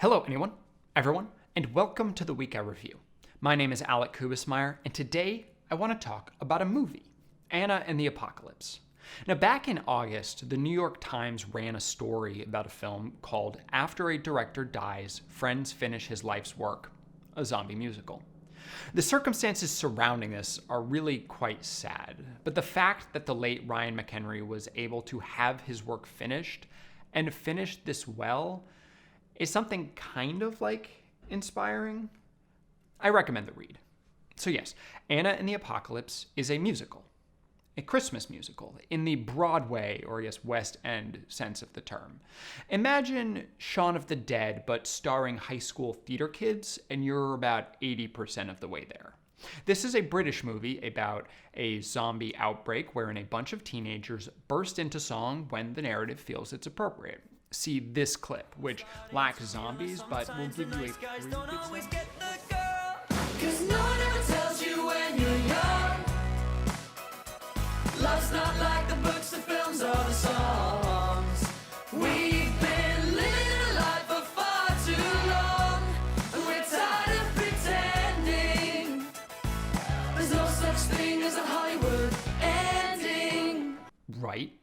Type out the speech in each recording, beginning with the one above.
Hello, everyone, and welcome to the Week I Review. My name is Alec Kubas-meyer, and today I want to talk about a movie, Anna and the Apocalypse. Now, back in August, the New York Times ran a story about a film called After a Director Dies, Friends Finish His Life's Work, a zombie musical. The circumstances surrounding this are really quite sad, but the fact that the late Ryan McHenry was able to have his work finished, and finished this well, is something kind of inspiring. I recommend the read. So yes, Anna and the Apocalypse is a musical, a Christmas musical in the Broadway or West End sense of the term. Imagine Shaun of the Dead but starring high school theater kids, and you're about 80% of the way there. This is a British movie about a zombie outbreak wherein a bunch of teenagers burst into song when the narrative feels it's appropriate. See this clip, which lacks zombies, but will give you a pretty good sense. 'Cause no one ever tells you when you're young. Love's not like the books, the films, or the songs. We've been living a life for far too long, and we're tired of pretending. There's no such thing as a Hollywood ending. Right?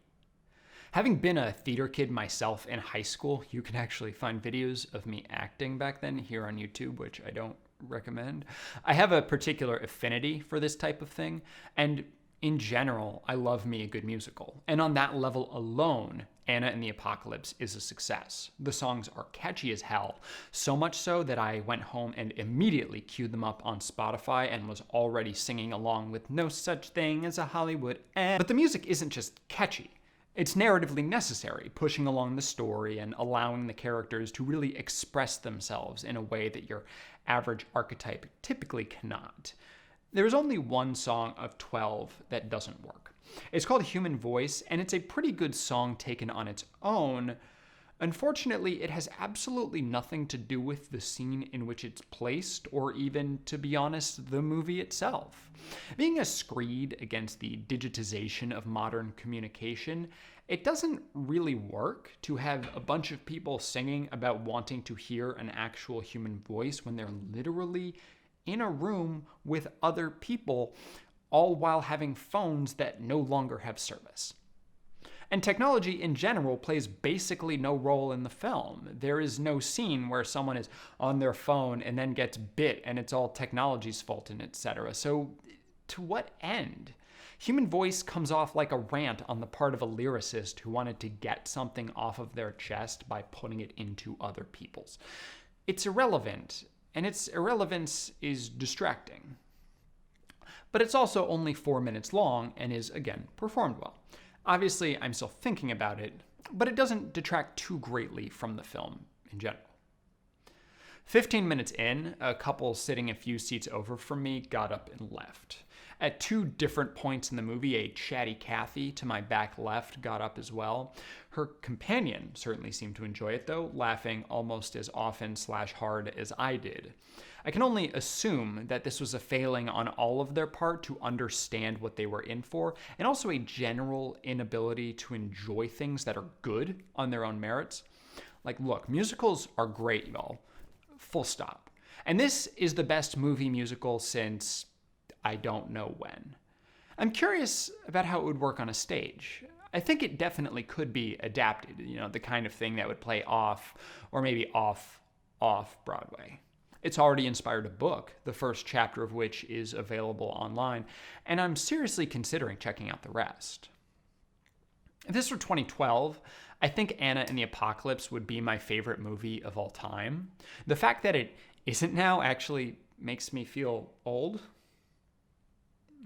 Having been a theater kid myself in high school, you can actually find videos of me acting back then here on YouTube, which I don't recommend. I have a particular affinity for this type of thing, and in general, I love me a good musical. And on that level alone, Anna and the Apocalypse is a success. The songs are catchy as hell, so much so that I went home and immediately queued them up on Spotify and was already singing along with No Such Thing as a Hollywood End. But the music isn't just catchy. It's narratively necessary, pushing along the story and allowing the characters to really express themselves in a way that your average archetype typically cannot. There is only one song of 12 that doesn't work. It's called Human Voice, and it's a pretty good song taken on its own. Unfortunately, it has absolutely nothing to do with the scene in which it's placed, or even, to be honest, the movie itself. Being a screed against the digitization of modern communication, it doesn't really work to have a bunch of people singing about wanting to hear an actual human voice when they're literally in a room with other people, all while having phones that no longer have service. And technology in general plays basically no role in the film. There is no scene where someone is on their phone and then gets bit and it's all technology's fault and etc. So to what end? Human Voice comes off like a rant on the part of a lyricist who wanted to get something off of their chest by putting it into other people's. It's irrelevant, and its irrelevance is distracting. But it's also only 4 minutes long and is, again, performed well. Obviously, I'm still thinking about it, but it doesn't detract too greatly from the film in general. 15 minutes in, a couple sitting a few seats over from me got up and left. At two different points in the movie, a chatty Kathy to my back left got up as well. Her companion certainly seemed to enjoy it though, laughing almost as often/hard as I did. I can only assume that this was a failing on all of their part to understand what they were in for, and also a general inability to enjoy things that are good on their own merits. Look, musicals are great, y'all. Full stop. And this is the best movie musical since I don't know when. I'm curious about how it would work on a stage. I think it definitely could be adapted, the kind of thing that would play off, or maybe off Broadway. It's already inspired a book, the first chapter of which is available online, and I'm seriously considering checking out the rest. If this were 2012, I think Anna and the Apocalypse would be my favorite movie of all time. The fact that it isn't now actually makes me feel old.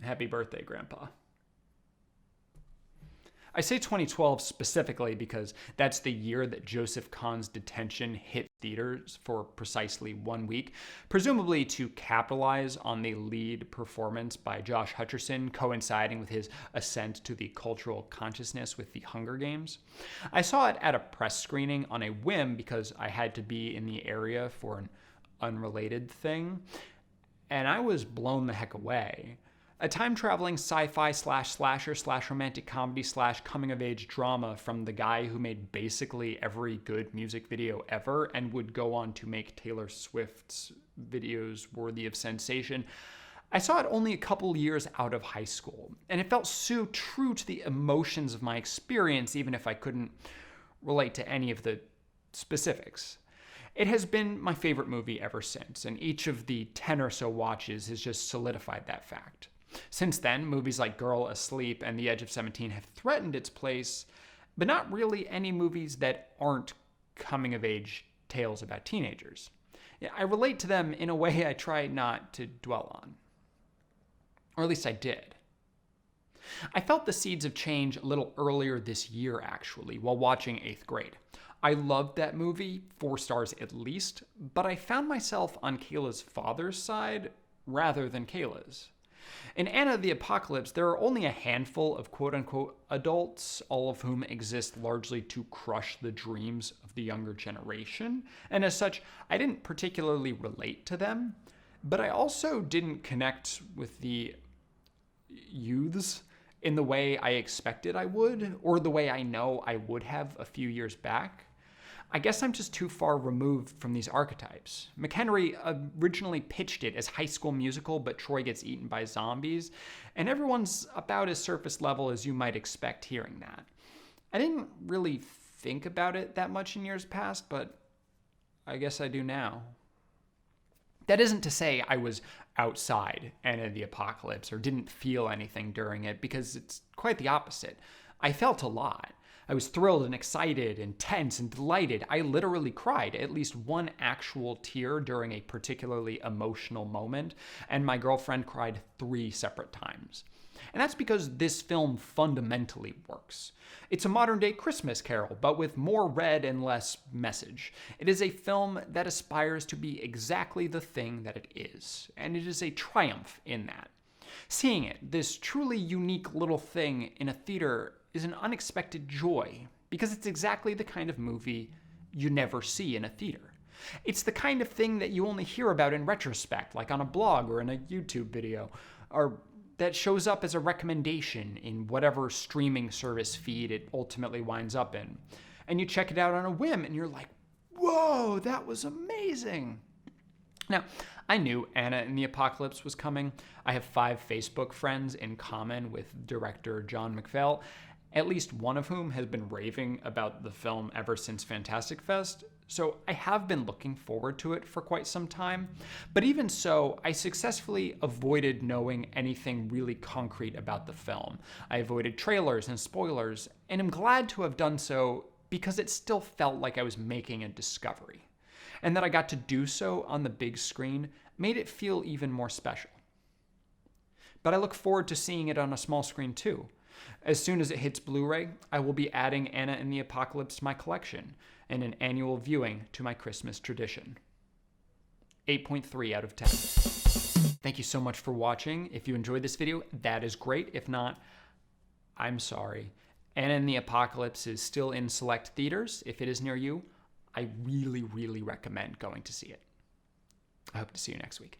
Happy birthday, Grandpa. I say 2012 specifically because that's the year that Joseph Kahn's Detention hit theaters for precisely 1 week, presumably to capitalize on the lead performance by Josh Hutcherson coinciding with his ascent to the cultural consciousness with the Hunger Games. I saw it at a press screening on a whim because I had to be in the area for an unrelated thing, and I was blown the heck away. a time-traveling sci-fi slash slasher slash romantic comedy slash coming-of-age drama from the guy who made basically every good music video ever and would go on to make Taylor Swift's videos worthy of sensation. I saw it only a couple years out of high school, and it felt so true to the emotions of my experience, even if I couldn't relate to any of the specifics. It has been my favorite movie ever since, and each of the 10 or so watches has just solidified that fact. Since then, movies like Girl, Asleep, and The Edge of 17 have threatened its place, but not really any movies that aren't coming-of-age tales about teenagers. I relate to them in a way I try not to dwell on. Or at least I did. I felt the seeds of change a little earlier this year, actually, while watching 8th Grade. I loved that movie, 4 stars at least, but I found myself on Kayla's father's side rather than Kayla's. In Anna the Apocalypse, there are only a handful of quote-unquote adults, all of whom exist largely to crush the dreams of the younger generation, and as such, I didn't particularly relate to them, but I also didn't connect with the youths in the way I expected I would, or the way I know I would have a few years back. I guess I'm just too far removed from these archetypes. McHenry originally pitched it as High School Musical, but Troy gets eaten by zombies, and everyone's about as surface level as you might expect hearing that. I didn't really think about it that much in years past, but I guess I do now. That isn't to say I was outside Anna the Apocalypse or didn't feel anything during it, because it's quite the opposite. I felt a lot. I was thrilled and excited and tense and delighted. I literally cried at least one actual tear during a particularly emotional moment, and my girlfriend cried 3 separate times. And that's because this film fundamentally works. It's a modern-day Christmas Carol, but with more red and less message. It is a film that aspires to be exactly the thing that it is, and it is a triumph in that. Seeing it, this truly unique little thing in a theater, is an unexpected joy, because it's exactly the kind of movie you never see in a theater. It's the kind of thing that you only hear about in retrospect, like on a blog or in a YouTube video, or that shows up as a recommendation in whatever streaming service feed it ultimately winds up in. And you check it out on a whim and you're like, whoa, that was amazing. Now, I knew Anna and the Apocalypse was coming. I have 5 Facebook friends in common with director John McPhail, at least one of whom has been raving about the film ever since Fantastic Fest, so I have been looking forward to it for quite some time. But even so, I successfully avoided knowing anything really concrete about the film. I avoided trailers and spoilers, and am glad to have done so because it still felt like I was making a discovery. And that I got to do so on the big screen made it feel even more special. But I look forward to seeing it on a small screen too. As soon as it hits Blu-ray, I will be adding Anna and the Apocalypse to my collection and an annual viewing to my Christmas tradition. 8.3 out of 10. Thank you so much for watching. If you enjoyed this video, that is great. If not, I'm sorry. Anna and the Apocalypse is still in select theaters. If it is near you, I really, really recommend going to see it. I hope to see you next week.